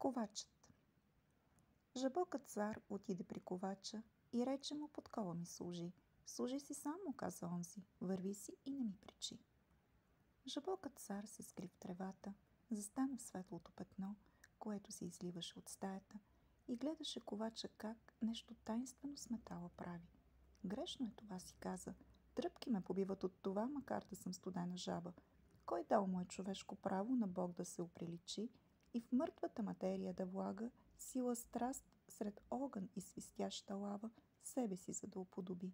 Ковачът. Жабокът цар отиде при ковача и рече му: подкова ми служи. Служи си сам, му каза онзи, върви си и не ми пречи. Жабокът цар се скри в тревата, застана в светлото петно, което се изливаше от стаята, и гледаше ковача как нещо тайнствено с метала прави. Грешно е това, си каза. Тръпки ме побиват от това, макар да съм студена жаба. Кой дал му е човешко право на Бог да се оприличи и в мъртвата материя да влага сила страст сред огън и свистяща лава себе си, за да уподоби?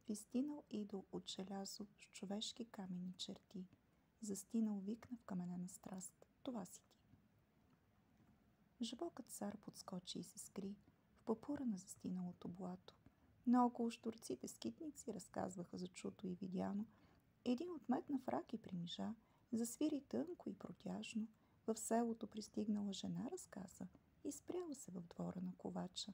Вистинал идол от желязо с човешки каменни черти. Застинал викна в каменена страст. Това си ти. Жабокът цар подскочи и се скри в папура на застиналото блато. Наоколо щурците скитници разказваха за чуто и видяно. Един отметна в рак и примижа, засвири тънко и протяжно. В селото пристигнала жена, разказа, и спряла се в двора на ковача.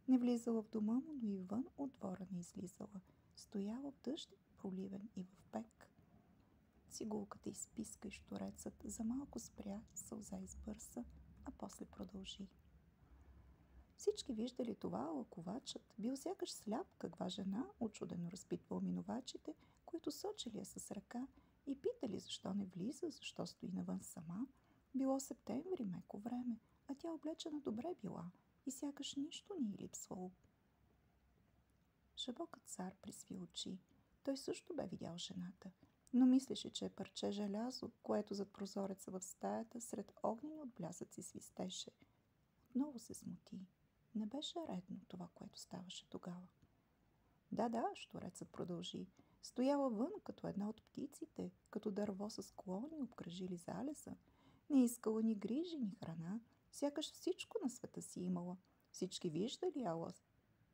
Не влизала в дома му, но и вън от двора не излизала. Стояла в дъжд проливен и в пек. Цигулката изписка и щурецът за малко спря, сълза избърса, а после продължи. Всички виждали това, ала ковачът бил сякаш сляп. Каква жена, учудено разпитвал минувачите, които сочили я с ръка и питали защо не влиза, защо стои навън сама. Било септември, меко време, а тя облечена добре била и сякаш нищо не й липсвало. Жабокът цар присви очи. Той също бе видял жената, но мислеше, че е парче желязо, което зад прозореца в стаята сред огнени отблясъци свистеше. Отново се смути. Не беше редно това, което ставаше тогава. Да, щурецът продължи. Стояла вън като една от птиците, като дърво с клони, обкръжили залеза. Не искала ни грижи, ни храна. Сякаш всичко на света си имала. Всички виждали, ала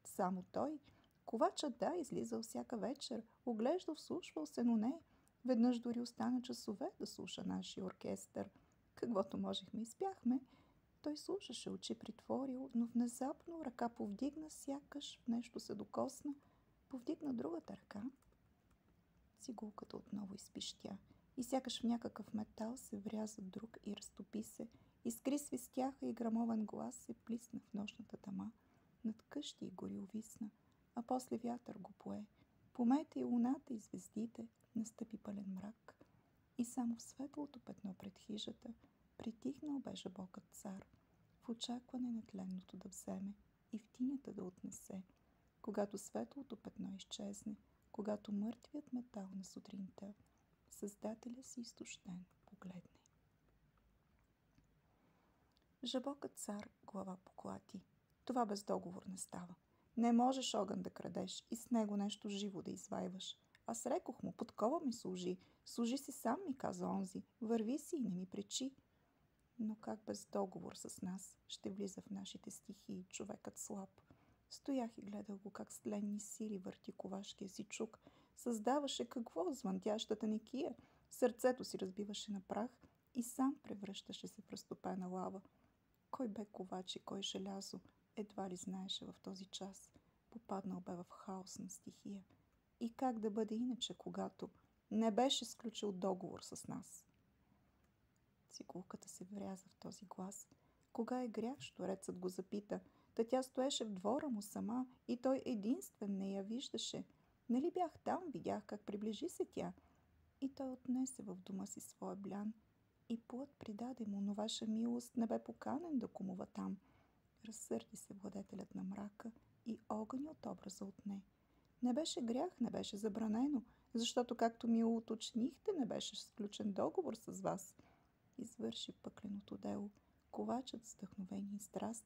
само той. Ковачът, да, излизал всяка вечер, оглеждал, вслушвал се, но не. Веднъж дори остана часове да слуша нашия оркестър. Каквото можехме и спяхме. Той слушаше, очи притворил, но внезапно ръка повдигна, сякаш в нещо се докосна. Повдигна другата ръка. Цигулката отново изпищя и сякаш в някакъв метал се вряза друг и разтопи се. Искри свистяха и грамовен глас се плисна в нощната тъма. Над къщи и гори увисна, а после вятър го пое. Помете и луната и звездите, настъпи пълен мрак. И само в светлото петно пред хижата притихнал бе жабокът цар, в очакване на тленното да вземе и в тинята да отнесе. Когато светлото петно изчезне, когато мъртвият метал на сутринта Създателя си изтощен погледне. Жабокът цар глава поклати. Това без договор не става. Не можеш огън да крадеш и с него нещо живо да извайваш. Аз рекох му: подкова ми служи. Служи си сам, ми каза онзи. Върви си и не ми пречи. Но как без договор с нас ще влиза в нашите стихии човекът слаб? Стоях и гледах го как с тленни сили върти ковашкия си чук. Създаваше какво звънтящата некия. Сърцето си разбиваше на прах и сам превръщаше се в разтопена лава. Кой бе ковач и кой желязо, едва ли знаеше в този час. Попаднал бе в хаос на стихия. И как да бъде иначе, когато не беше сключил договор с нас? Цигулката се вряза в този глас. Кога е грях, щурецът го запита. Та тя стоеше в двора му сама и той единствен не я виждаше. Нали бях там, видях как приближи се тя. И той отнесе в дома си своя блян и плът придаде му, но ваша милост не бе поканен да кумува там. Разсърди се владетелят на мрака и огън от образа отне. Не беше грях, не беше забранено, защото, както ми уточнихте, не беше сключен договор с вас. Извърши пъкленото дело. Ковачът с вдъхновение и страст,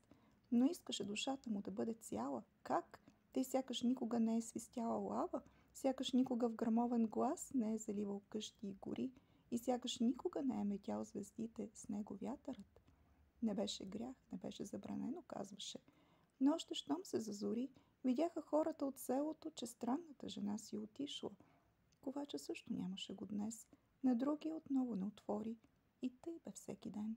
но искаше душата му да бъде цяла. Как? Тъй сякаш никога не е свистяла лава, сякаш никога в грамовен глас не е заливал къщи и гори и сякаш никога не е метял звездите с него вятърът. Не беше грях, не беше забранено, казваше. Но още щом се зазори, видяха хората от селото, че странната жена си отишла. Ковача също нямаше го днес. На другия отново не отвори. И тъй бе всеки ден.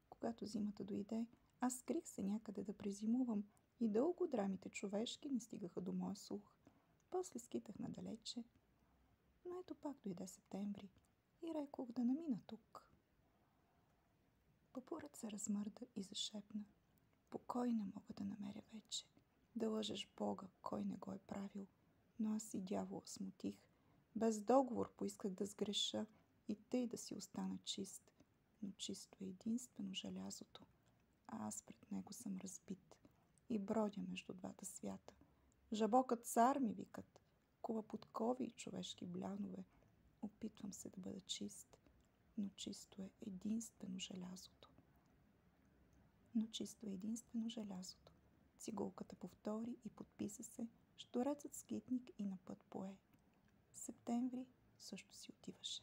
Когато зимата дойде, аз скрих се някъде да презимувам и дълго драмите човешки не стигаха до моя слух. После скитах надалече. Но ето пак дойде септември и рекох да намина тук. Папурът се размърда и зашепна. Покой не мога да намеря вече. Да лъжеш Бога, кой не го е правил. Но аз и дявола смутих. Без договор поисках да сгреша и тъй да си остана чист. Но чисто е единствено желязото, а аз пред него съм разбит и бродя между двата свята. Жабокът цар ми викат, кува подкови и човешки блянове. Опитвам се да бъда чист, но чисто е единствено желязото. Цигулката повтори и подписа се, щурецът скитник и на път пое. Септември също си отиваше.